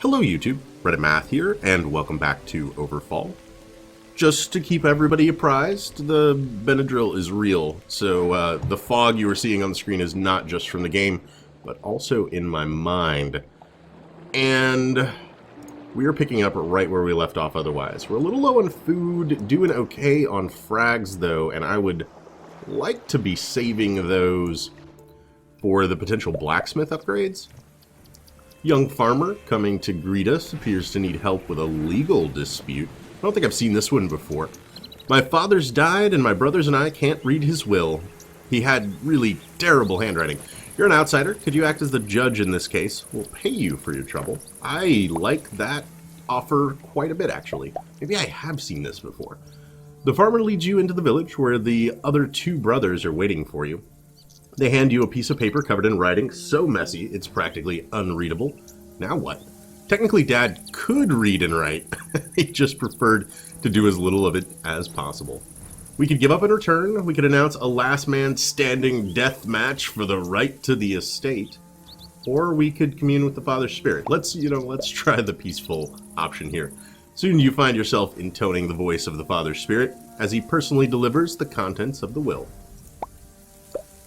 Hello YouTube, RedAtMath here, and welcome back to Overfall. Just to keep everybody apprised, the Benadryl is real, so the fog you are seeing on the screen is not just from the game, but also in my mind. And we are picking up right where we left off otherwise. We're a little low on food, doing okay on frags though, and I would like to be saving those for the potential blacksmith upgrades. Young farmer coming to greet us appears to need help with a legal dispute. I don't think I've seen this one before. My father's died and my brothers and I can't read his will. He had really terrible handwriting. You're an outsider. Could you act as the judge in this case? We'll pay you for your trouble. I like that offer quite a bit, actually. Maybe I have seen this before. The farmer leads you into the village where the other two brothers are waiting for you. They hand you a piece of paper covered in writing so messy it's practically unreadable. Now what? Technically, Dad could read and write. He just preferred to do as little of it as possible. We could give up in return. We could announce a last man standing death match for the right to the estate. Or we could commune with the Father's Spirit. Let's try the peaceful option here. Soon you find yourself intoning the voice of the Father's Spirit as he personally delivers the contents of the will.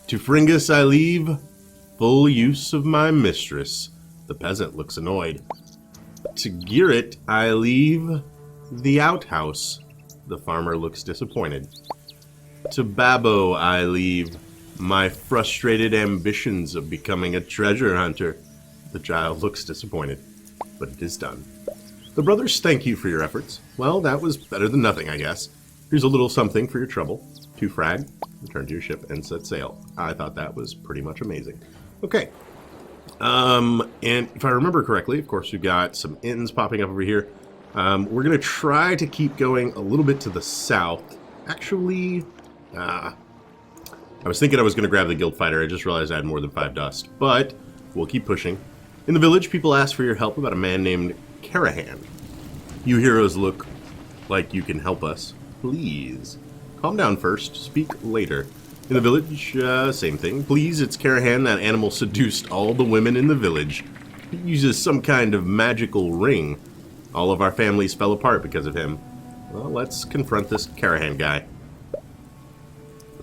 To Fringus I leave full use of my mistress. The peasant looks annoyed. To Girrit I leave the outhouse. The farmer looks disappointed. To Babbo I leave my frustrated ambitions of becoming a treasure hunter. The child looks disappointed, but it is done. The brothers thank you for your efforts. Well, that was better than nothing, I guess. Here's a little something for your trouble. 2 frag, return to your ship, and set sail. I thought that was pretty much amazing. Okay. And if I remember correctly, of course, we've got some inns popping up over here. We're going to try to keep going a little bit to the south. Actually, I was thinking I was going to grab the guild fighter. I just realized I had more than 5 dust. But we'll keep pushing. In the village, people ask for your help about a man named Karahan. You heroes look like you can help us. Please. Calm down first. Speak later. In the village, same thing. Please, it's Karahan. That animal seduced all the women in the village. He uses some kind of magical ring. All of our families fell apart because of him. Well, let's confront this Karahan guy.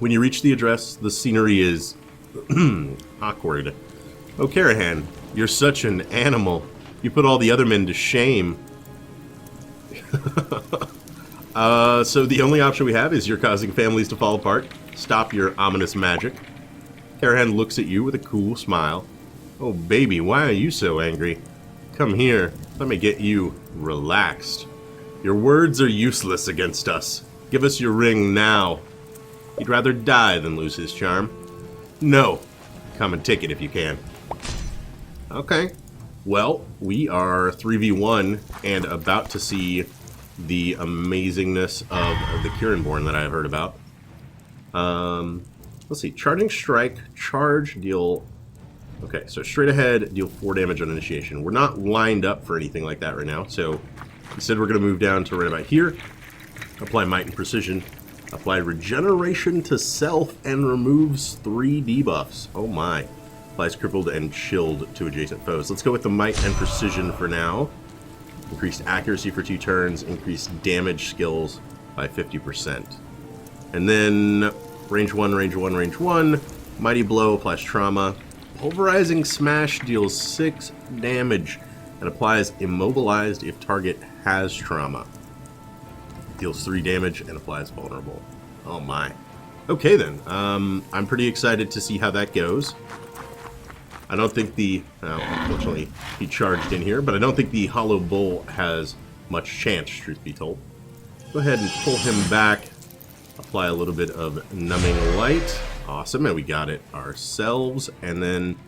When you reach the address, the scenery is awkward. Oh, Karahan, you're such an animal. You put all the other men to shame. So the only option we have is you're causing families to fall apart. Stop your ominous magic. Karahan looks at you with a cool smile. Oh, baby, why are you so angry? Come here. Let me get you relaxed. Your words are useless against us. Give us your ring now. He'd rather die than lose his charm. No. Come and take it if you can. Okay. Well, we are 3v1 and about to see the amazingness of the Kiranborn that I have heard about. Let's see. Charging strike, charge, deal... Okay, so straight ahead, deal 4 damage on initiation. We're not lined up for anything like that right now, so instead we're going to move down to right about here. Apply might and precision. Apply regeneration to self and removes 3 debuffs. Oh my. Applies crippled and chilled to adjacent foes. Let's go with the might and precision for now. Increased accuracy for 2 turns, increased damage skills by 50%. And then range 1, range 1, range 1. Mighty blow applies trauma. Pulverizing smash deals 6 damage and applies immobilized if target has trauma. Deals 3 damage and applies vulnerable. Oh my. Okay then. I'm pretty excited to see how that goes. I don't think the... unfortunately, he charged in here, but I don't think the Hollow Bull has much chance, truth be told. Go ahead and pull him back. Apply a little bit of Numbing Light. Awesome, and we got it ourselves. And then...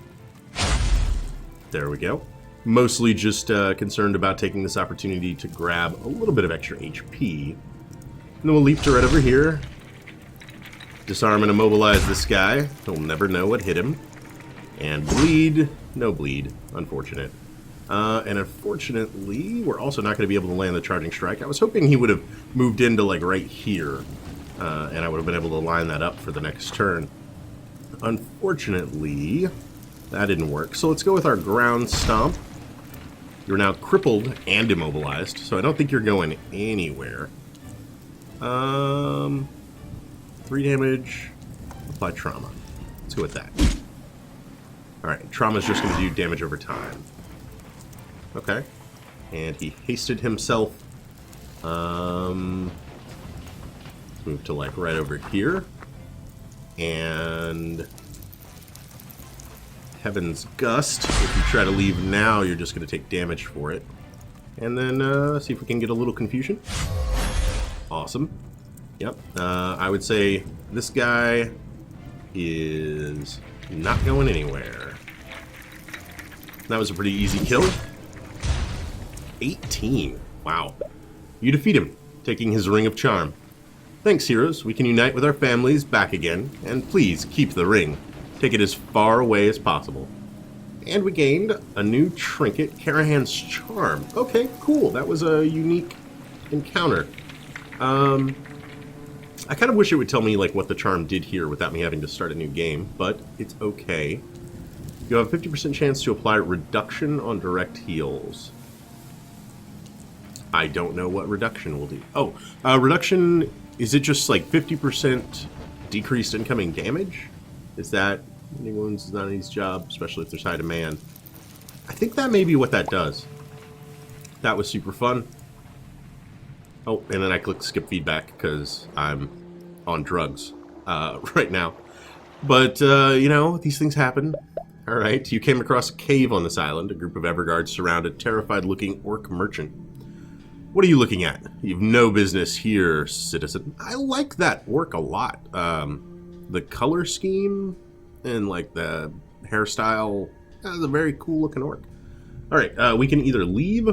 there we go. Mostly just concerned about taking this opportunity to grab a little bit of extra HP. And then we'll leap to right over here. Disarm and immobilize this guy. He'll never know what hit him. And bleed. No bleed. Unfortunate. And unfortunately, we're also not going to be able to land the charging strike. I was hoping he would have moved into, like, right here. And I would have been able to line that up for the next turn. Unfortunately, that didn't work. So let's go with our ground stomp. You're now crippled and immobilized, so I don't think you're going anywhere. 3 damage, apply trauma. Let's go with that. Alright, trauma's just going to do damage over time. Okay. And he hasted himself. Let's move to like right over here. And Heaven's Gust. If you try to leave now, you're just going to take damage for it. And then see if we can get a little confusion. Awesome. Yep. I would say this guy is not going anywhere. That was a pretty easy kill. 18. Wow. You defeat him, taking his Ring of Charm. Thanks, heroes. We can unite with our families back again. And please, keep the ring. Take it as far away as possible. And we gained a new trinket, Karahan's Charm. Okay, cool. That was a unique encounter. I kind of wish it would tell me like what the charm did here without me having to start a new game, but it's okay. You have a 50% chance to apply reduction on direct heals. I don't know what reduction will do. Oh, reduction, is it just like 50% decreased incoming damage? Is that any wounds is not an easy job, especially if there's high demand? I think that may be what that does. That was super fun. Oh, and then I click skip feedback because I'm on drugs right now. But, you know, these things happen. Alright, you came across a cave on this island. A group of Everguards surround a terrified-looking orc merchant. What are you looking at? You've no business here, citizen. I like that orc a lot. The color scheme and, like, the hairstyle. That's a very cool-looking orc. Alright, we can either leave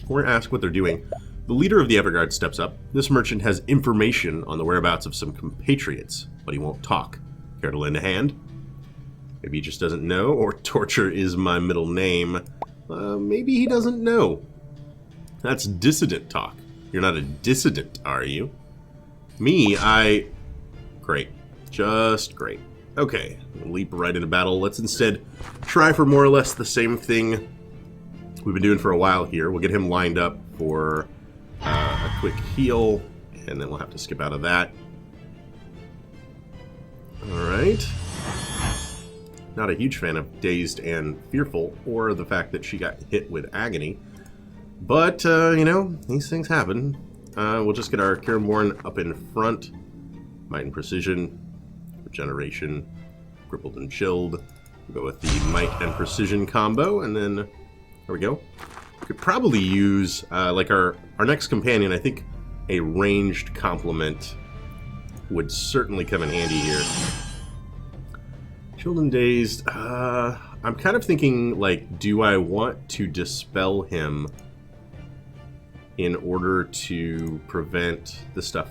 or ask what they're doing. The leader of the Everguard steps up. This merchant has information on the whereabouts of some compatriots, but he won't talk. Care to lend a hand? Maybe he just doesn't know, or torture is my middle name. Maybe he doesn't know. That's dissident talk. You're not a dissident, are you? Me, Great. Just great. Okay, leap right into battle. Let's instead try for more or less the same thing we've been doing for a while here. We'll get him lined up for a quick heal, and then we'll have to skip out of that. Alright. Not a huge fan of Dazed and Fearful, or the fact that she got hit with Agony. But, you know, these things happen. We'll just get our Kiramborn up in front. Might and Precision. Regeneration. Crippled and Chilled. We'll go with the Might and Precision combo, and then there we go. Could probably use, like our next companion, I think a ranged complement would certainly come in handy here. Chilled and Dazed, I'm kind of thinking, like, do I want to dispel him in order to prevent this stuff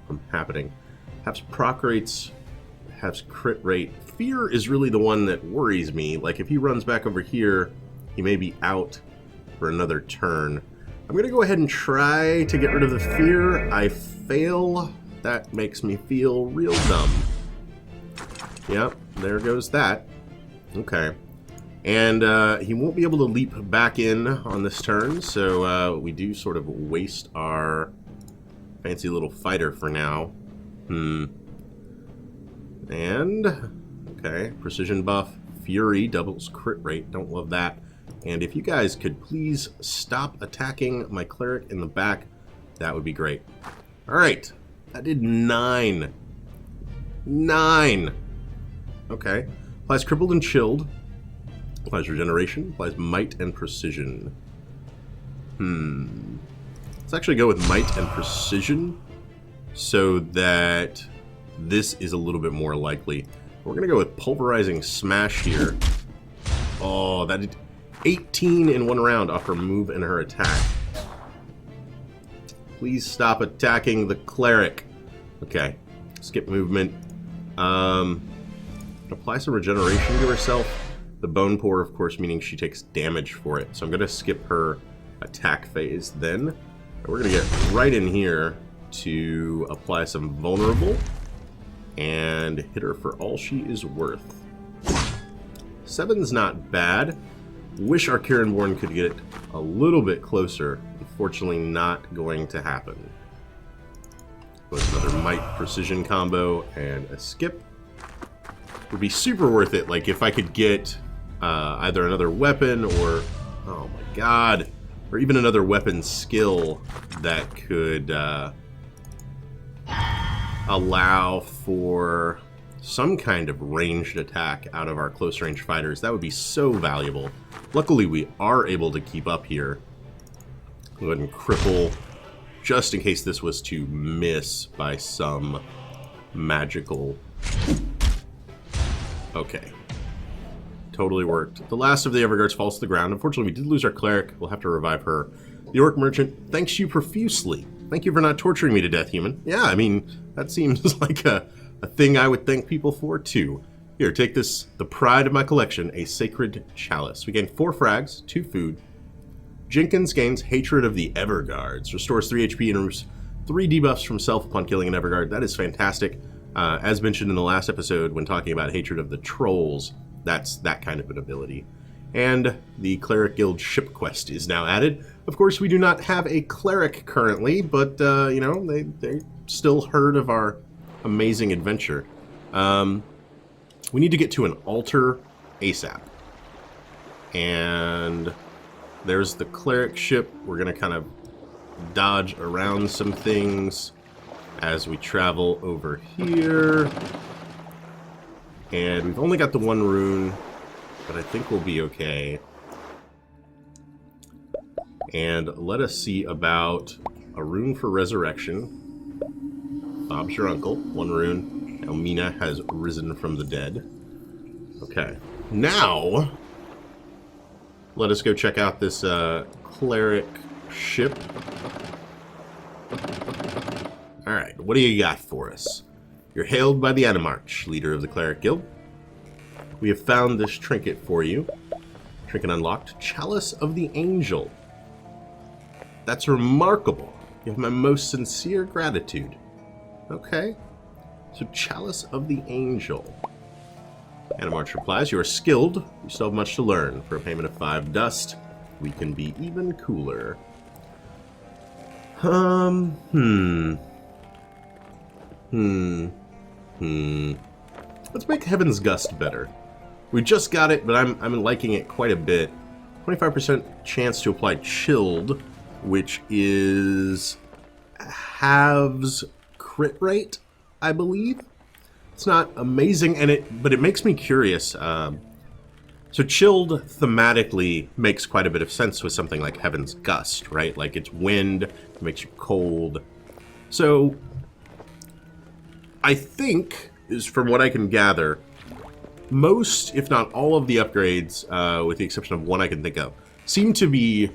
from happening? Perhaps proc rates, perhaps crit rate. Fear is really the one that worries me. Like, if he runs back over here, he may be out for another turn. I'm going to go ahead and try to get rid of the fear. I fail. That makes me feel real dumb. Yep, there goes that. Okay. And he won't be able to leap back in on this turn, so we do sort of waste our fancy little fighter for now. And, okay, precision buff, fury, doubles crit rate, don't love that. And if you guys could please stop attacking my cleric in the back, that would be great. Alright, that did 9. 9! Okay. Applies Crippled and Chilled. Applies Regeneration. Applies Might and Precision. Let's actually go with Might and Precision so that this is a little bit more likely. We're going to go with Pulverizing Smash here. Oh, that did 18 in one round off her move and her attack. Please stop attacking the cleric. Okay. Skip movement. Apply some regeneration to herself. The Bone Pour, of course, meaning she takes damage for it. So I'm going to skip her attack phase then. And we're going to get right in here to apply some Vulnerable and hit her for all she is worth. 7's not bad. Wish our Karenborn could get a little bit closer. Unfortunately, not going to happen. With another Might Precision combo and a skip. Would be super worth it, like if I could get either another weapon or, oh my god, or even another weapon skill that could allow for some kind of ranged attack out of our close range fighters. That would be so valuable. Luckily, we are able to keep up here. Go ahead and cripple, just in case this was to miss by some magical... Okay. Totally worked. The last of the Everguards falls to the ground. Unfortunately, we did lose our cleric. We'll have to revive her. The Orc Merchant thanks you profusely. Thank you for not torturing me to death, human. Yeah, I mean, that seems like a thing I would thank people for, too. Here, take this, the pride of my collection, a sacred chalice. We gain 4 frags, 2 food. Jenkins gains Hatred of the Everguards. Restores 3 HP and removes 3 debuffs from self upon killing an Everguard. That is fantastic. As mentioned in the last episode when talking about Hatred of the Trolls, that's that kind of an ability. And the Cleric Guild ship quest is now added. Of course, we do not have a cleric currently, but, you know, they still heard of our amazing adventure. We need to get to an altar ASAP. And there's the cleric ship. We're going to kind of dodge around some things as we travel over here. And we've only got the 1 rune, but I think we'll be okay. And let us see about a rune for resurrection. Bob's your uncle. 1 rune. Elmina has risen from the dead. Okay. Now, let us go check out this cleric ship. Alright, what do you got for us? You're hailed by the Animarch, leader of the Cleric Guild. We have found this trinket for you. Trinket unlocked. Chalice of the Angel. That's remarkable. You have my most sincere gratitude. Okay. So, Chalice of the Angel. Animarch replies, you are skilled. You still have much to learn. For a payment of 5 dust, we can be even cooler. Let's make Heaven's Gust better. We just got it, but I'm liking it quite a bit. 25% chance to apply Chilled, which is halves crit rate, I believe. It's not amazing, but it makes me curious. So Chilled thematically makes quite a bit of sense with something like Heaven's Gust, right? Like it's wind, it makes you cold. So I think, is from what I can gather, most, if not all of the upgrades, with the exception of one I can think of, seem to be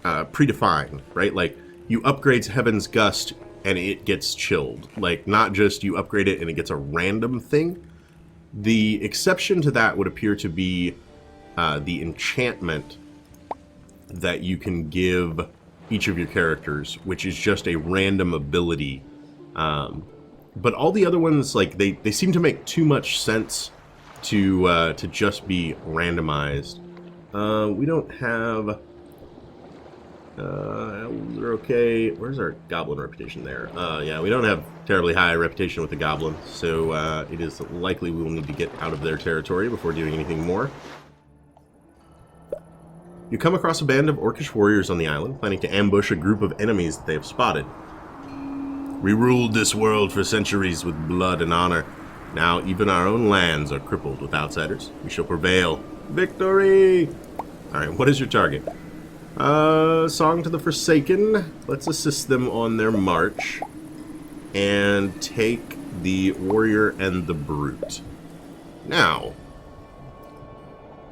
predefined, right? Like, you upgrade Heaven's Gust and it gets chilled. Like, not just you upgrade it and it gets a random thing. The exception to that would appear to be the enchantment that you can give each of your characters, which is just a random ability. But all the other ones, like, they seem to make too much sense to just be randomized. We don't have... we're okay. Where's our goblin reputation there? Yeah, we don't have terribly high reputation with the goblin, so it is likely we will need to get out of their territory before doing anything more. You come across a band of orcish warriors on the island, planning to ambush a group of enemies that they have spotted. We ruled this world for centuries with blood and honor. Now even our own lands are crippled with outsiders. We shall prevail. Victory! Alright, what is your target? Song to the Forsaken. Let's assist them on their march. And take the Warrior and the Brute. Now,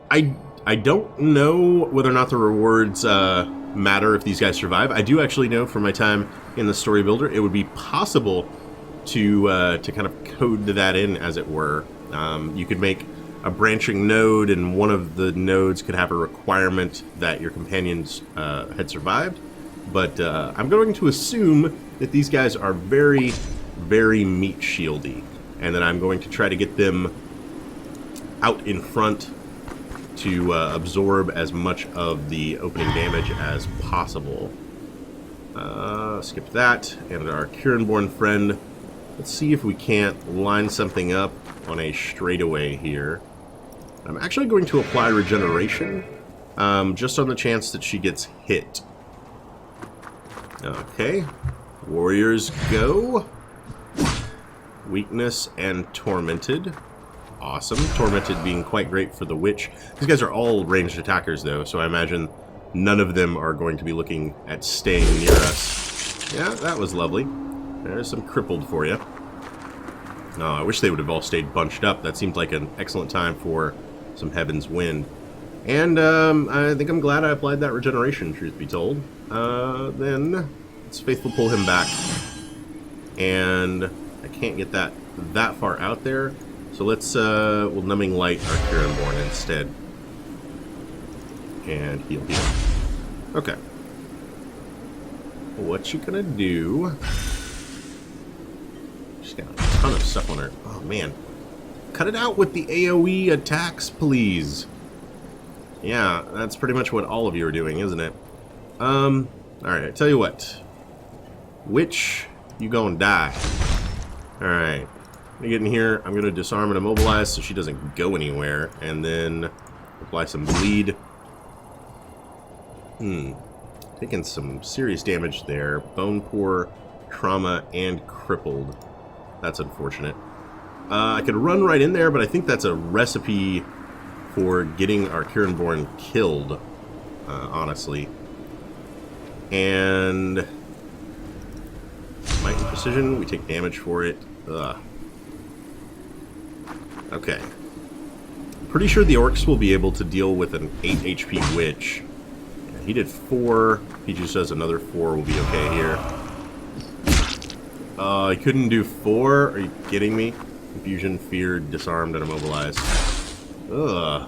I don't know whether or not the rewards matter if these guys survive. I do actually know from my time in the Story Builder, it would be possible to kind of code that in, as it were. You could make a branching node, and one of the nodes could have a requirement that your companions had survived. But I'm going to assume that these guys are very, very meat shieldy, and that I'm going to try to get them out in front to absorb as much of the opening damage as possible. Skip that, and our Kieranborn friend. Let's see if we can't line something up on a straightaway here. I'm actually going to apply regeneration, just on the chance that she gets hit. Okay, warriors go. Weakness and tormented. Awesome. Tormented being quite great for the witch. These guys are all ranged attackers though, so I imagine none of them are going to be looking at staying near us. Yeah, that was lovely. There's some crippled for you. No, I wish they would have all stayed bunched up. That seemed like an excellent time for some Heaven's Wind. And I think I'm glad I applied that regeneration, truth be told. Then let's Faithful pull him back. And I can't get that far out there. So let's, we'll Numbing Light our Kieranborn instead. And heal. Okay. What you gonna do? She's got a ton of stuff on her. Oh, man. Cut it out with the AoE attacks, please. Yeah, that's pretty much what all of you are doing, isn't it? Alright, I tell you what. Witch, you gonna die. Alright. I'm gonna get in here, I'm gonna disarm and immobilize so she doesn't go anywhere, and then apply some bleed. Taking some serious damage there. Bone Poor, Trauma, and Crippled. That's unfortunate. I could run right in there, but I think that's a recipe for getting our Kieranborn killed, honestly. And Might and Precision, we take damage for it. Ugh. Okay. I'm pretty sure the orcs will be able to deal with an 8 HP witch. He did 4. He just does another 4. We'll be okay here. I couldn't do 4? Are you kidding me? Confusion, feared, disarmed, and immobilized. Ugh.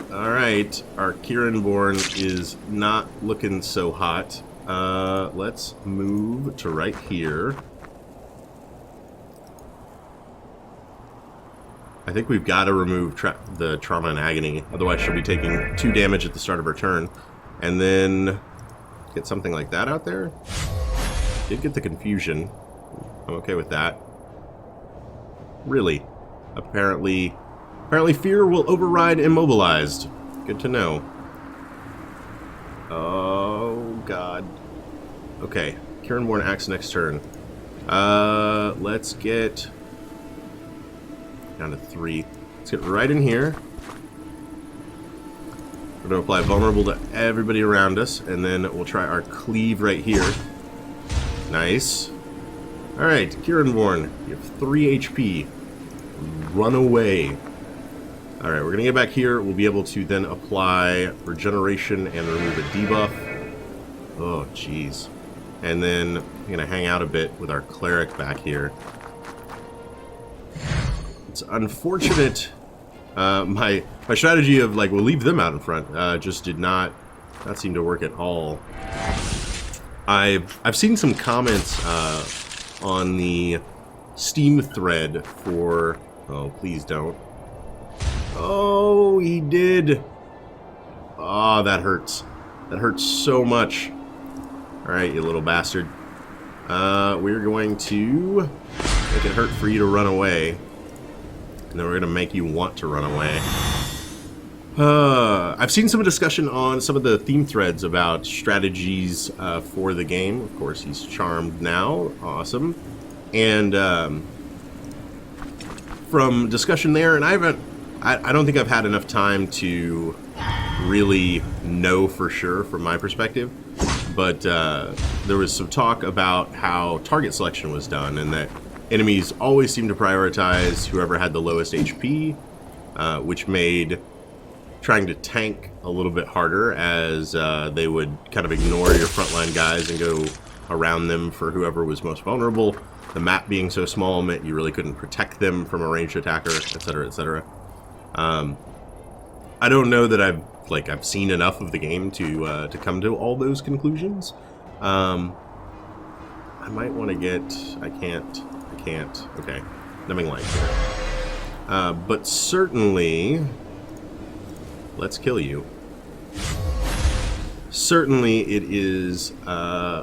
Alright, our Kieranborn is not looking so hot. Let's move to right here. I think we've got to remove the Trauma and Agony, otherwise she'll be taking 2 damage at the start of her turn. And then get something like that out there. Did get the Confusion. I'm okay with that. Really. Apparently fear will override immobilized. Good to know. Oh, God. Okay. Kieranborn acts next turn. Let's get down to 3. Let's get right in here. We're going to apply Vulnerable to everybody around us, and then we'll try our Cleave right here. Nice. Alright, Kieranborn, you have 3 HP. Run away. Alright, we're going to get back here. We'll be able to then apply Regeneration and remove a debuff. Oh, jeez. And then I'm going to hang out a bit with our Cleric back here. It's unfortunate. My strategy of, like, we'll leave them out in front just did not seem to work at all. I've seen some comments on the Steam thread for... Oh, please don't. Oh, he did. Oh, that hurts. That hurts so much. Alright, you little bastard. We're going to make it hurt for you to run away. And then we're going to make you want to run away. I've seen some discussion on some of the theme threads about strategies for the game. Of course, he's charmed now. Awesome. And from discussion there, and I don't think I've had enough time to really know for sure from my perspective. But there was some talk about how target selection was done, and that enemies always seem to prioritize whoever had the lowest HP, which made trying to tank a little bit harder, as they would kind of ignore your frontline guys and go around them for whoever was most vulnerable. The map being so small meant you really couldn't protect them from a ranged attacker, etc., etc. I don't know that I've seen enough of the game to come to all those conclusions. I might want to get... I can't. Okay. Numbing Light here. But certainly... let's kill you. Certainly it is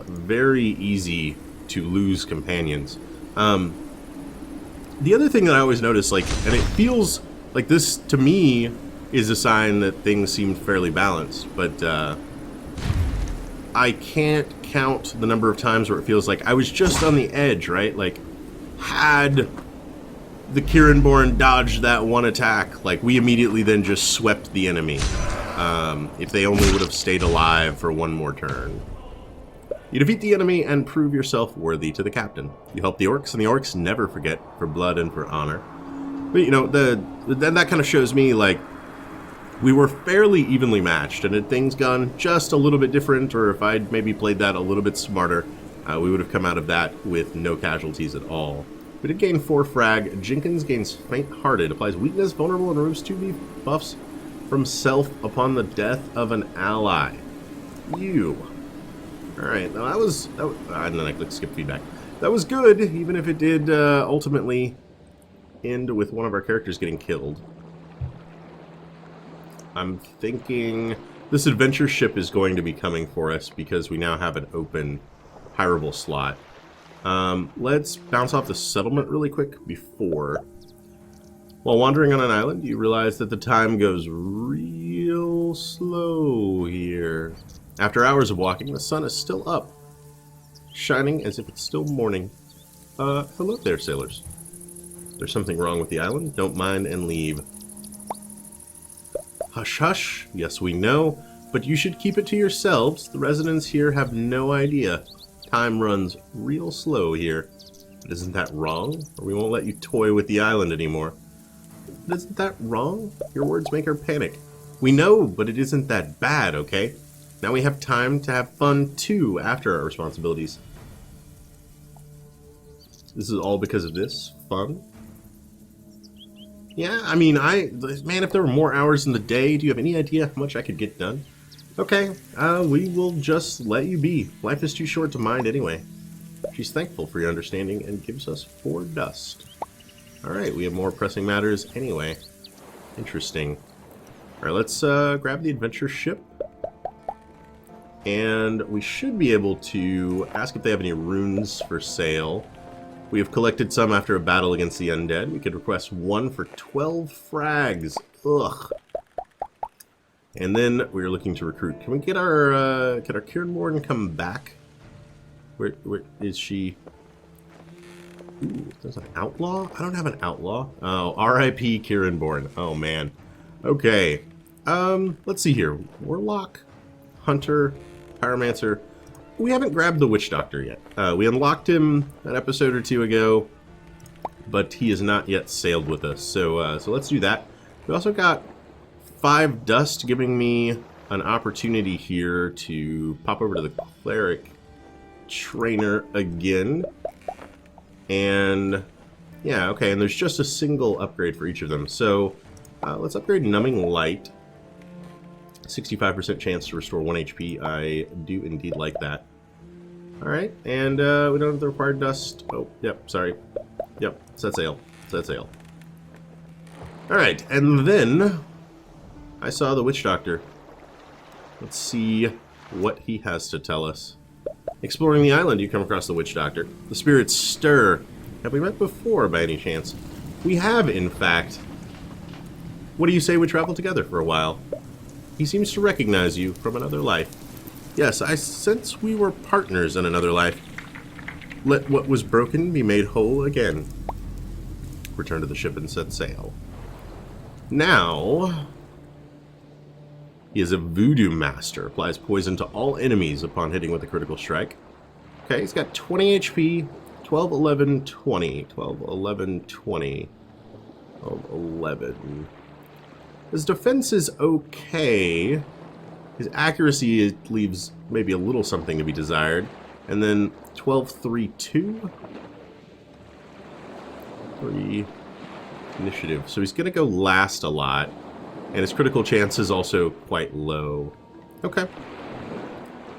very easy to lose companions. The other thing that I always notice, like, and it feels like this to me is a sign that things seem fairly balanced, but I can't count the number of times where it feels like I was just on the edge, right? Like, had the Kiranborn dodged that one attack, like, we immediately then just swept the enemy. If they only would have stayed alive for one more turn. You defeat the enemy and prove yourself worthy to the captain. You help the orcs, and the orcs never forget, for blood and for honor. But, you know, that kind of shows me, like, we were fairly evenly matched, and had things gone just a little bit different, or if I'd maybe played that a little bit smarter, we would have come out of that with no casualties at all. We did gain 4 frag. Jenkins gains faint-hearted, applies weakness, vulnerable, and removes 2 buffs from self upon the death of an ally. You. Alright, now that was and then I clicked skip feedback. That was good, even if it did ultimately end with one of our characters getting killed. I'm thinking this adventure ship is going to be coming for us because we now have an open hireable slot. Let's bounce off the settlement really quick before. While wandering on an island, you realize that the time goes real slow here. After hours of walking, the sun is still up, shining as if it's still morning. Hello there, sailors. There's something wrong with the island. Don't mind and leave. Hush, hush. Yes, we know, but you should keep it to yourselves. The residents here have no idea. Time runs real slow here. But isn't that wrong? Or we won't let you toy with the island anymore. But isn't that wrong? Your words make her panic. We know, but it isn't that bad, okay? Now we have time to have fun, too, after our responsibilities. This is all because of this? Fun? Yeah, I mean, man, if there were more hours in the day, do you have any idea how much I could get done? Okay, we will just let you be. Life is too short to mind anyway. She's thankful for your understanding and gives us 4 dust. Alright, we have more pressing matters anyway. Interesting. Alright, let's grab the adventure ship. And we should be able to ask if they have any runes for sale. We have collected some after a battle against the undead. We could request 1 for 12 frags. Ugh. And then we're looking to recruit. Can we get our Kiranborn come back? Where is she? Ooh, there's an outlaw? I don't have an outlaw. Oh, R.I.P. Kiranborn. Oh, man. Okay. Let's see here. Warlock, Hunter, Pyromancer. We haven't grabbed the Witch Doctor yet. We unlocked him an episode or 2 ago, but he has not yet sailed with us. So let's do that. We also got 5 dust, giving me an opportunity here to pop over to the Cleric Trainer again. And yeah, okay, and there's just a single upgrade for each of them. So let's upgrade Numbing Light. 65% chance to restore 1 HP. I do indeed like that. Alright, and we don't have the required dust. Oh, yep, sorry. Yep, set sail. Set sail. Alright, and then I saw the Witch Doctor. Let's see what he has to tell us. Exploring the island, you come across the Witch Doctor. The spirits stir. Have we met before, by any chance? We have, in fact. What do you say we travel together for a while? He seems to recognize you from another life. Yes, I sense we were partners in another life. Let what was broken be made whole again. Return to the ship and set sail. Now, he is a voodoo master. Applies poison to all enemies upon hitting with a critical strike. Okay, he's got 20 HP. 12, 11, 20. 12, 11, 20. 12, 11. His defense is okay. His accuracy leaves maybe a little something to be desired. And then 12, 3, 2. 3. Initiative. So he's going to go last a lot. And his critical chance is also quite low. Okay.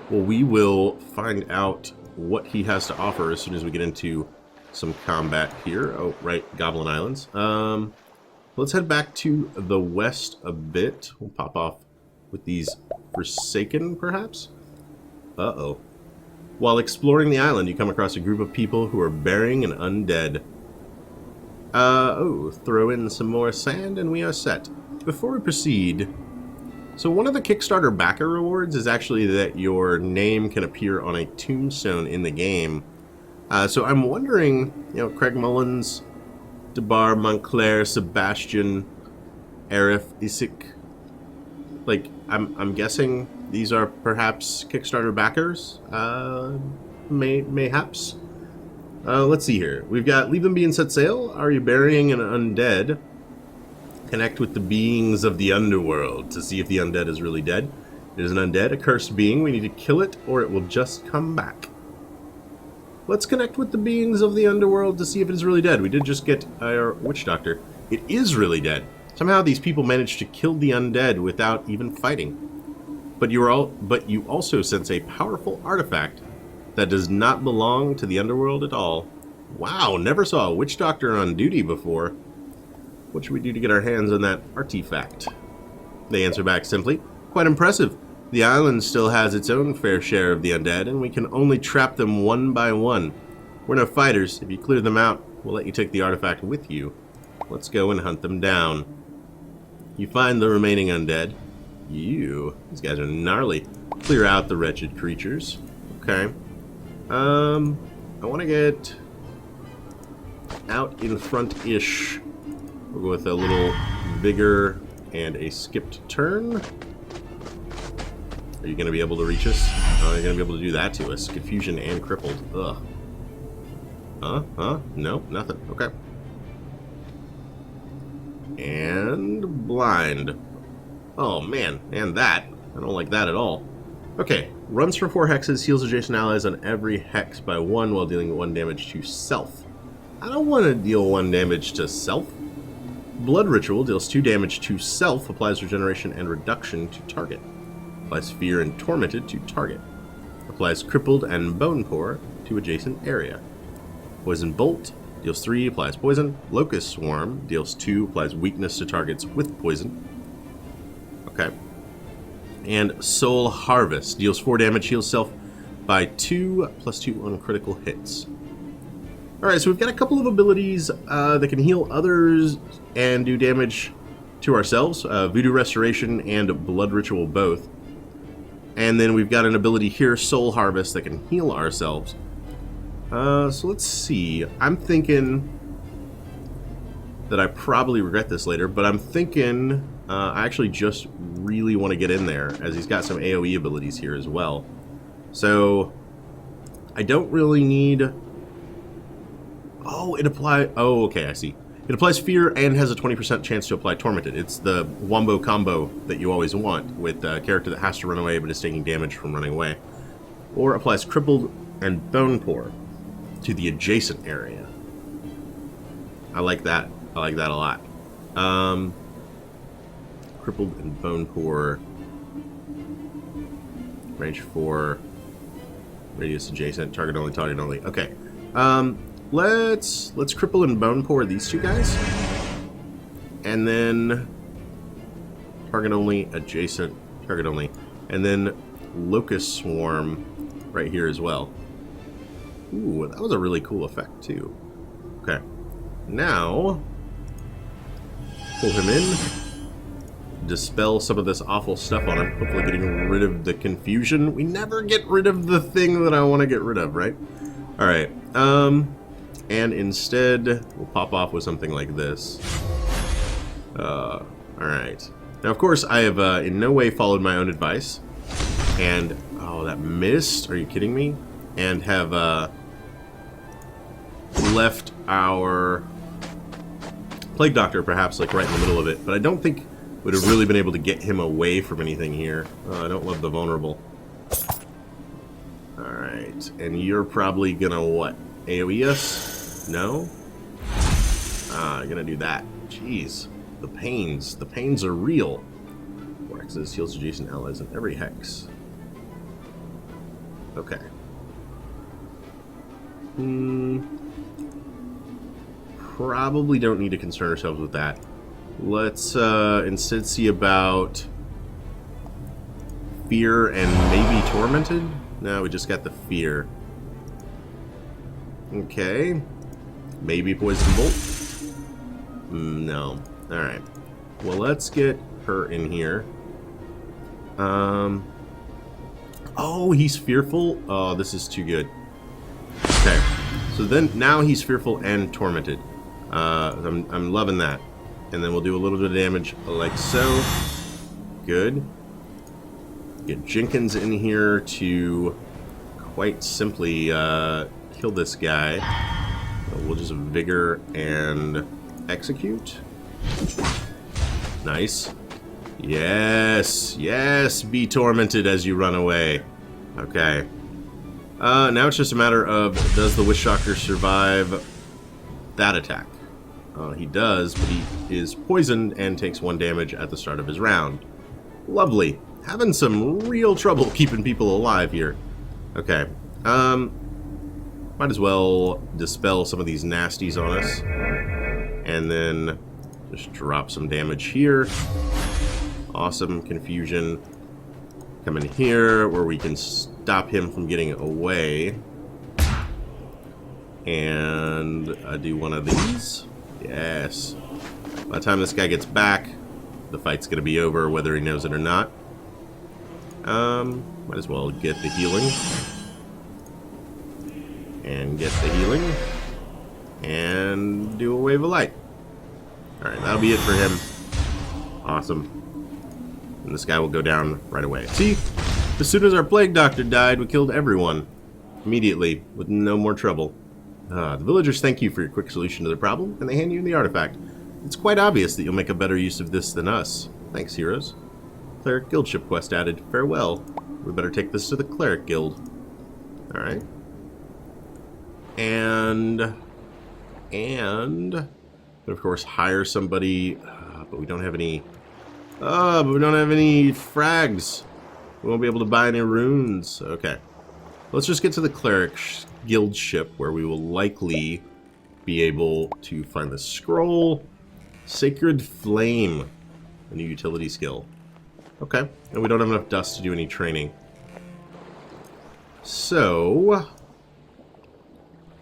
Well, we will find out what he has to offer as soon as we get into some combat here. Oh, right, Goblin Islands. Let's head back to the west a bit. We'll pop off with these Forsaken, perhaps? Uh-oh. While exploring the island, you come across a group of people who are burying an undead. Throw in some more sand and we are set. Before we proceed, so one of the Kickstarter backer rewards is actually that your name can appear on a tombstone in the game. So I'm wondering, Craig Mullins, Debar, Montclair, Sebastian, Arif, Isik. Like, I'm guessing these are perhaps Kickstarter backers. Mayhaps. Let's see here. We've got Leave Them Be and Set Sail. Are you burying an undead? Connect with the beings of the underworld to see if the undead is really dead. It is an undead, a cursed being. We need to kill it or it will just come back. Let's connect with the beings of the underworld to see if it is really dead. We did just get our witch doctor. It is really dead. Somehow these people managed to kill the undead without even fighting. But you also sense a powerful artifact that does not belong to the underworld at all. Wow, never saw a witch doctor on duty before. What should we do to get our hands on that artifact? They answer back simply, quite impressive. The island still has its own fair share of the undead, and we can only trap them one by one. We're no fighters. If you clear them out, we'll let you take the artifact with you. Let's go and hunt them down. You find the remaining undead. These guys are gnarly. Clear out the wretched creatures. Okay. I want to get out in front-ish. We'll go with a little vigor and a skipped turn. Are you going to be able to reach us? Oh, you're going to be able to do that to us. Confusion and crippled. Ugh. No, nothing. Okay. And blind. Oh, man. And that. I don't like that at all. Okay. Runs for 4 hexes, heals adjacent allies on every hex by 1 while dealing 1 damage to self. I don't want to deal 1 damage to self. Blood Ritual deals 2 damage to self, applies regeneration and reduction to target. Applies Fear and Tormented to target. Applies Crippled and Bone Pour to adjacent area. Poison Bolt deals 3, applies poison. Locust Swarm deals 2, applies weakness to targets with poison. Okay. And Soul Harvest deals 4 damage, heals self by 2, plus 2 on critical hits. Alright, so we've got a couple of abilities that can heal others and do damage to ourselves. Voodoo Restoration and Blood Ritual both. And then we've got an ability here, Soul Harvest, that can heal ourselves. So let's see. I'm thinking that I probably regret this later, but I'm thinking I actually just really want to get in there, as he's got some AoE abilities here as well. So I don't really need... Oh, okay, I see. It applies Fear and has a 20% chance to apply Tormented. It's the wombo combo that you always want with a character that has to run away but is taking damage from running away. Or applies Crippled and Bone Pour to the adjacent area. I like that. I like that a lot. Crippled and Bone Pour. Range 4. Radius adjacent. Target only, target only. Okay. Let's Cripple and Bone Pour these 2 guys. And then target only, adjacent, target only. And then Locust Swarm right here as well. Ooh, that was a really cool effect too. Okay. Now pull him in. Dispel some of this awful stuff on him. Hopefully getting rid of the confusion. We never get rid of the thing that I want to get rid of, right? Alright. And instead, we'll pop off with something like this. Alright. Now, of course, I have in no way followed my own advice. And, oh, that missed? Are you kidding me? And have left our Plague Doctor, perhaps, like right in the middle of it. But I don't think would have really been able to get him away from anything here. I don't love the vulnerable. Alright. And you're probably gonna, what? AoE us? No? You're gonna do that. Jeez. The pains. The pains are real. 4 hexes, heals adjacent allies in every hex. Okay. Probably don't need to concern ourselves with that. Let's instead see about fear and maybe tormented? No, we just got the fear. Okay. Maybe poison bolt? No. Alright. Well, let's get her in here. Oh, he's fearful? Oh, this is too good. Okay. So then, now he's fearful and tormented. I'm loving that. And then we'll do a little bit of damage like so. Good. Get Jenkins in here to quite simply kill this guy. We'll just vigor and execute. Nice. Yes, yes, be tormented as you run away. Okay. Now it's just a matter of, does the Wishtshocker survive that attack? He does, but he is poisoned and takes 1 damage at the start of his round. Lovely. Having some real trouble keeping people alive here. Okay. Might as well dispel some of these nasties on us. And then just drop some damage here. Awesome. Confusion. Come in here where we can stop him from getting away. And do one of these. Yes. By the time this guy gets back, the fight's going to be over, whether he knows it or not. Might as well get the healing. And get the healing. And do a wave of light. Alright, that'll be it for him. Awesome. And this guy will go down right away. See? As soon as our plague doctor died, we killed everyone. Immediately, with no more trouble. The villagers thank you for your quick solution to the problem, and they hand you the artifact. It's quite obvious that you'll make a better use of this than us. Thanks, heroes. Cleric Guildship quest added. Farewell. We better take this to the Cleric Guild. Alright. And of course, hire somebody. But we don't have any... but we don't have any frags. We won't be able to buy any runes. Okay. Let's just get to the Cleric Guild ship, where we will likely be able to find the scroll. Sacred Flame. A new utility skill. Okay. And we don't have enough dust to do any training. So...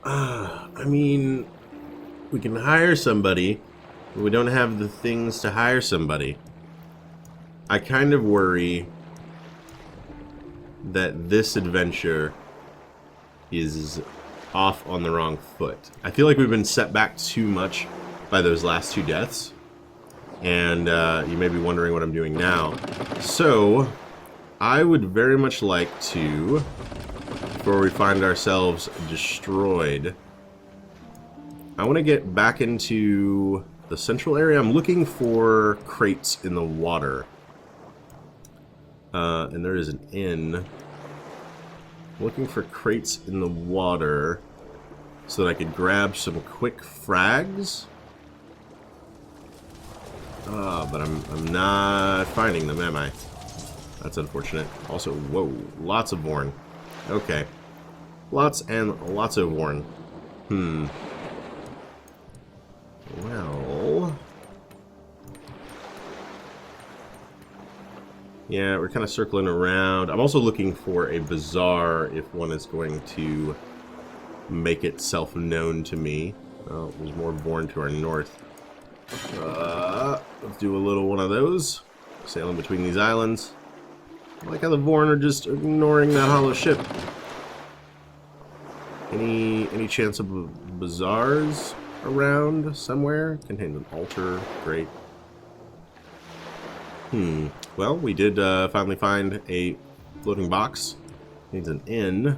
I mean... we can hire somebody, but we don't have the things to hire somebody. I kind of worry that this adventure is off on the wrong foot. I feel like we've been set back too much by those last 2 deaths. And you may be wondering what I'm doing now. So, I would very much like to, before we find ourselves destroyed, I want to get back into the central area. I'm looking for crates in the water. And there is an inn. Looking for crates in the water so that I could grab some quick frags. But I'm not finding them, am I? That's unfortunate. Also, whoa, lots of Vorn. Okay. Lots and lots of Vorn. Well... yeah, we're kind of circling around. I'm also looking for a bazaar if one is going to make itself known to me. Oh, there's more Vorn to our north. Let's do a little one of those. Sailing between these islands. I like how the Vorn are just ignoring that hollow ship. Any chance of bazaars around somewhere? Contains an altar. Great. Well, we did finally find a floating box. Needs an inn.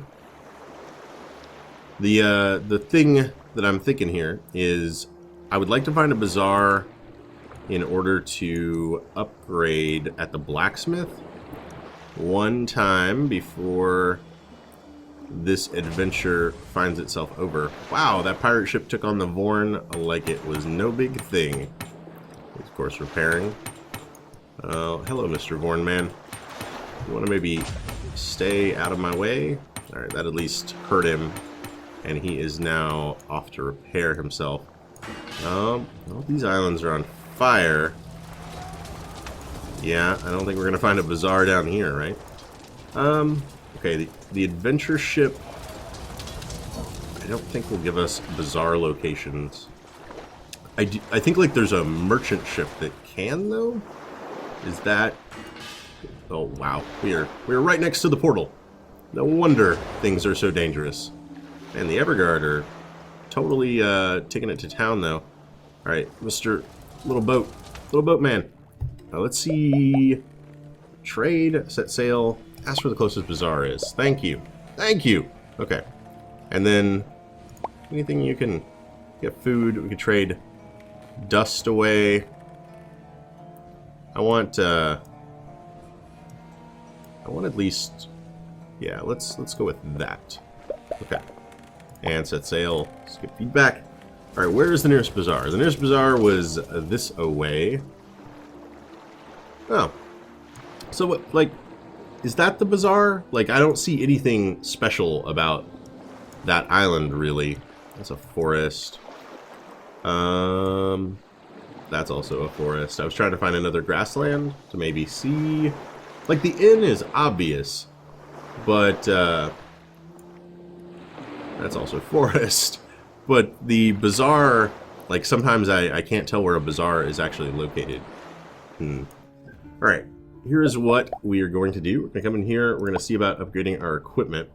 The thing that I'm thinking here is I would like to find a bazaar in order to upgrade at the blacksmith one time before this adventure finds itself over. Wow, that pirate ship took on the Vorn like it was no big thing. Of course, repairing. Hello, Mr. Vorn Man. You want to maybe stay out of my way? Alright, that at least hurt him. And he is now off to repair himself. Well, these islands are on fire. Yeah, I don't think we're gonna find a bazaar down here, right? Okay, the adventure ship, I don't think will give us bazaar locations. I think like there's a merchant ship that can though. Is that? Oh wow, we're right next to the portal. No wonder things are so dangerous. And the Everguard are totally taking it to town though. All right, Mr. Little Boat Man. Now let's see. Trade, set sail, ask where the closest bazaar is. Thank you. Thank you. Okay. And then anything you can get food, we could trade dust away. I want at least, yeah, let's go with that. Okay. And set sail. Let's get feedback. All right, where is the nearest bazaar? The nearest bazaar was this away. Oh. So what, like, is that the bazaar? Like, I don't see anything special about that island, really. That's a forest. That's also a forest. I was trying to find another grassland to maybe see. Like, the inn is obvious, but that's also forest. But the bazaar, like, sometimes I can't tell where a bazaar is actually located. Alright, here's what we are going to do. We're going to come in here, we're going to see about upgrading our equipment.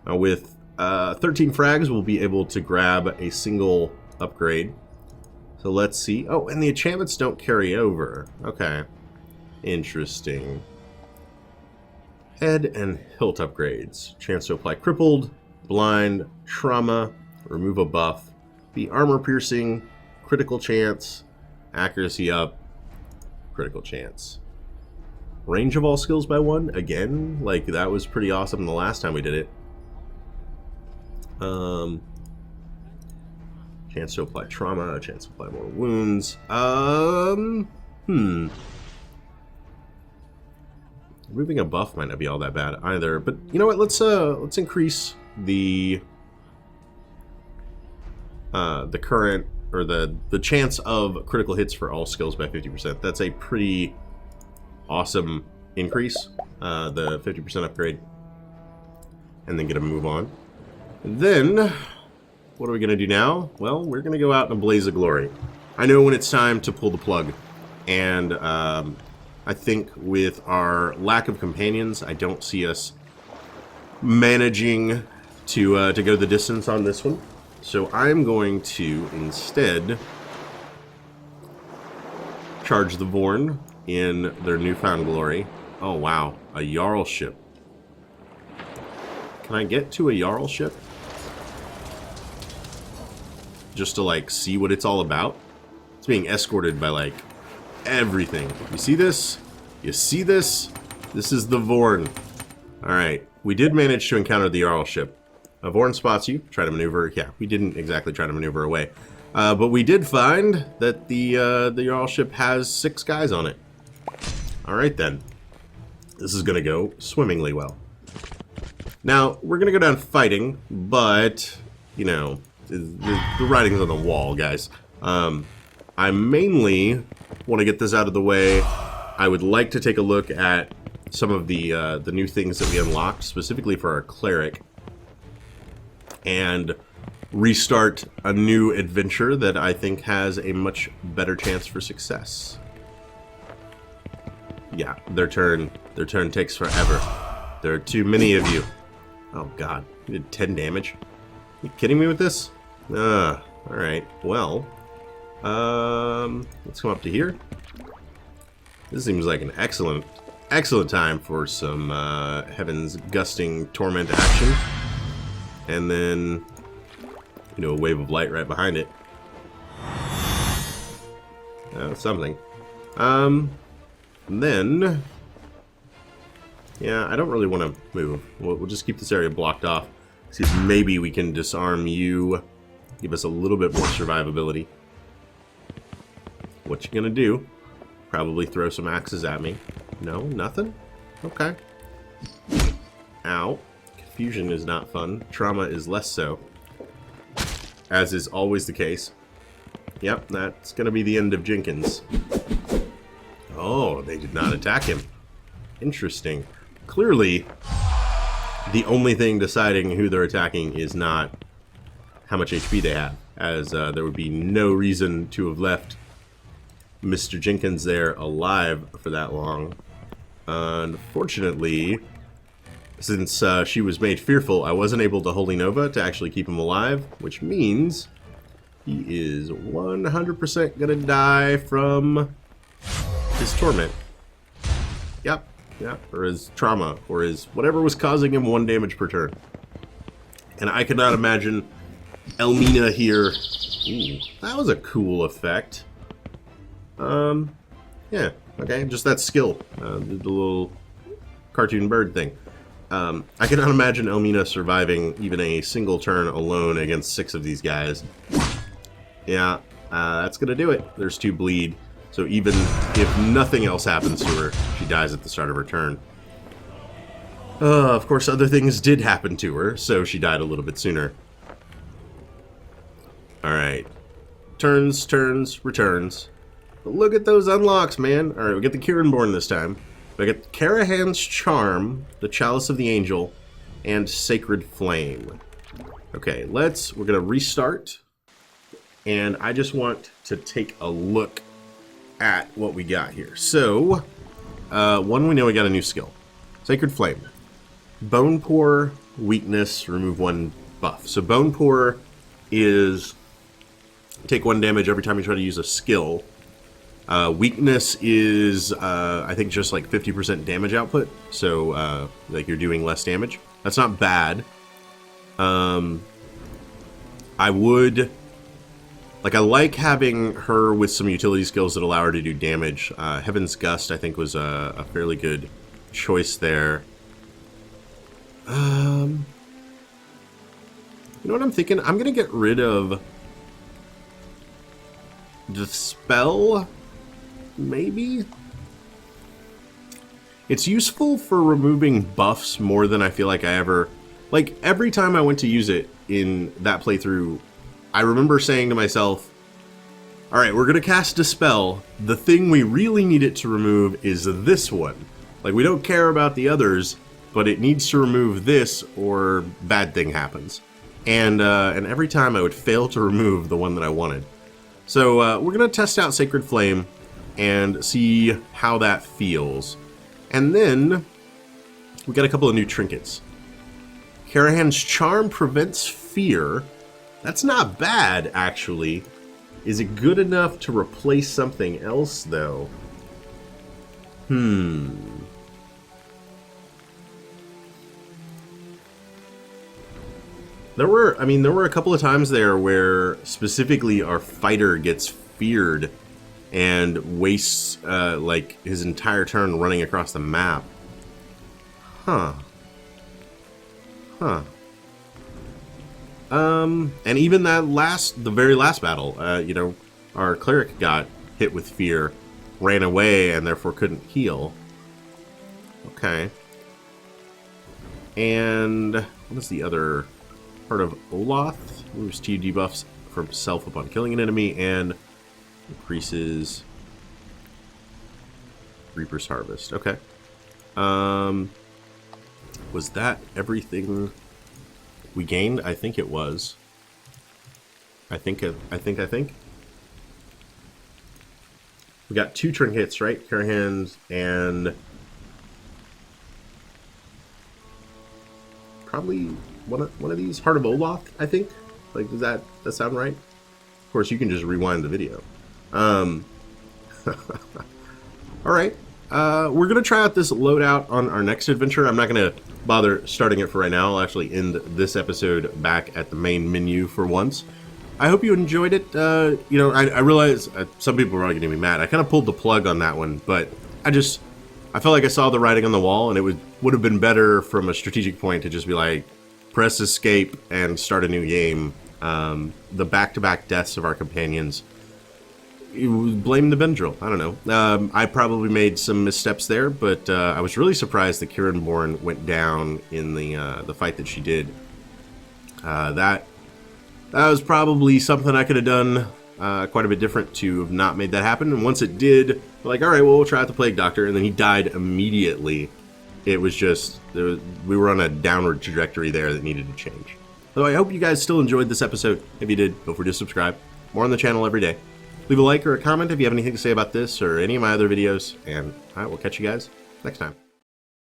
Now with 13 frags, we'll be able to grab a single upgrade. So let's see. Oh, and the enchantments don't carry over. Okay. Interesting. Head and hilt upgrades. Chance to apply crippled, blind, trauma, remove a buff, be armor piercing, critical chance, accuracy up, critical chance. Range of all skills by 1. Again, like that was pretty awesome the last time we did it. Chance to apply trauma, a chance to apply more wounds. Removing a buff might not be all that bad either, but you know what? Let's increase the current or the chance of critical hits for all skills by 50%. That's a pretty awesome increase. The 50% upgrade, and then get a move on. And then what are we going to do now? Well, we're going to go out in a blaze of glory. I know when it's time to pull the plug. And I think with our lack of companions, I don't see us managing to go the distance on this one. So I'm going to instead charge the Vorn in their newfound glory. Oh wow, a Jarl ship. Can I get to a Jarl ship? Just to like see what it's all about. It's being escorted by like everything. You see this? You see this? This is the Vorn. Alright, we did manage to encounter the Jarl ship. A Vorn spots you, try to maneuver. Yeah, we didn't exactly try to maneuver away. But we did find that the Jarl ship has 6 guys on it. Alright then. This is gonna go swimmingly well. Now, we're gonna go down fighting, but, you know, the writing's on the wall, guys. I mainly want to get this out of the way. I would like to take a look at some of the new things that we unlocked, specifically for our cleric, and restart a new adventure that I think has a much better chance for success. Yeah, their turn takes forever. There are too many of you. Oh god, you did 10 damage. Are you kidding me with this? Alright, well, let's come up to here. This seems like an excellent time for some Heaven's Gusting Torment action. And then, you know, a wave of light right behind it. Something. And then, yeah, I don't really want to move. We'll just keep this area blocked off. See if maybe we can disarm you. Give us a little bit more survivability. What you gonna do? Probably throw some axes at me. No, nothing? Okay. Ow. Confusion is not fun. Trauma is less so. As is always the case. Yep, that's going to be the end of Jenkins. Oh, they did not attack him. Interesting. Clearly, the only thing deciding who they're attacking is not how much HP they have, as there would be no reason to have left Mr. Jenkins there alive for that long. Unfortunately, since she was made fearful, I wasn't able to Holy Nova to actually keep him alive, which means he is 100% gonna die from his torment. Yep, or his trauma, or his whatever was causing him 1 damage per turn. And I cannot imagine Elmina here. Ooh, that was a cool effect. Yeah, okay, just that skill, the little cartoon bird thing. I cannot imagine Elmina surviving even a single turn alone against 6 of these guys. Yeah, that's gonna do it. There's 2 bleed, so even if nothing else happens to her, she dies at the start of her turn. Of course, other things did happen to her, so she died a little bit sooner. Alright. Turns, returns. But look at those unlocks, man. Alright, we get the Kiranborn this time. We get Karahan's Charm, the Chalice of the Angel, and Sacred Flame. Okay, we're gonna restart. And I just want to take a look at what we got here. So, one, we know we got a new skill. Sacred Flame. Bone Pour, Weakness, remove 1 buff. So Bone Pour is take 1 damage every time you try to use a skill. Weakness is, I think, just like 50% damage output. So, like you're doing less damage. That's not bad. I like having her with some utility skills that allow her to do damage. Heaven's Gust, I think, was a fairly good choice there. You know what I'm thinking? I'm going to get rid of Dispel, maybe? It's useful for removing buffs more than I feel like I ever... Like, every time I went to use it in that playthrough, I remember saying to myself, alright, we're going to cast Dispel. The thing we really need it to remove is this one. Like, we don't care about the others, but it needs to remove this or bad thing happens. And every time I would fail to remove the one that I wanted. So we're going to test out Sacred Flame and see how that feels. And then we got a couple of new trinkets. Karahan's Charm prevents fear. That's not bad, actually. Is it good enough to replace something else, though? There were a couple of times there where specifically our fighter gets feared and wastes like his entire turn running across the map. And even the very last battle, you know, our cleric got hit with fear, ran away, and therefore couldn't heal. Okay. And what is the other part of Olaf? Moves 2 debuffs from self upon killing an enemy and increases Reaper's Harvest. Okay. Was that everything we gained? I think it was. I think. We got 2 trinkets, right? Karahan's and probably one of these. Heart of Olaf, I think. Like, does that sound right? Of course, you can just rewind the video. All right. We're going to try out this loadout on our next adventure. I'm not going to bother starting it for right now. I'll actually end this episode back at the main menu for once. I hope you enjoyed it. You know, I realize some people are probably going to be mad. I kind of pulled the plug on that one, but I felt like I saw the writing on the wall, and it would have been better from a strategic point to just be like, press escape and start a new game. The back-to-back deaths of our companions, blame the Benadryl. I don't know. I probably made some missteps there, but I was really surprised that Kiranborn went down in the fight that she did. That was probably something I could have done quite a bit different to have not made that happen. And once it did, we're like, all right, well, we'll try out the Plague Doctor. And then he died immediately. It was just, we were on a downward trajectory there that needed to change. So I hope you guys still enjoyed this episode. If you did, feel free to subscribe. More on the channel every day. Leave a like or a comment if you have anything to say about this or any of my other videos. And all right, we'll catch you guys next time.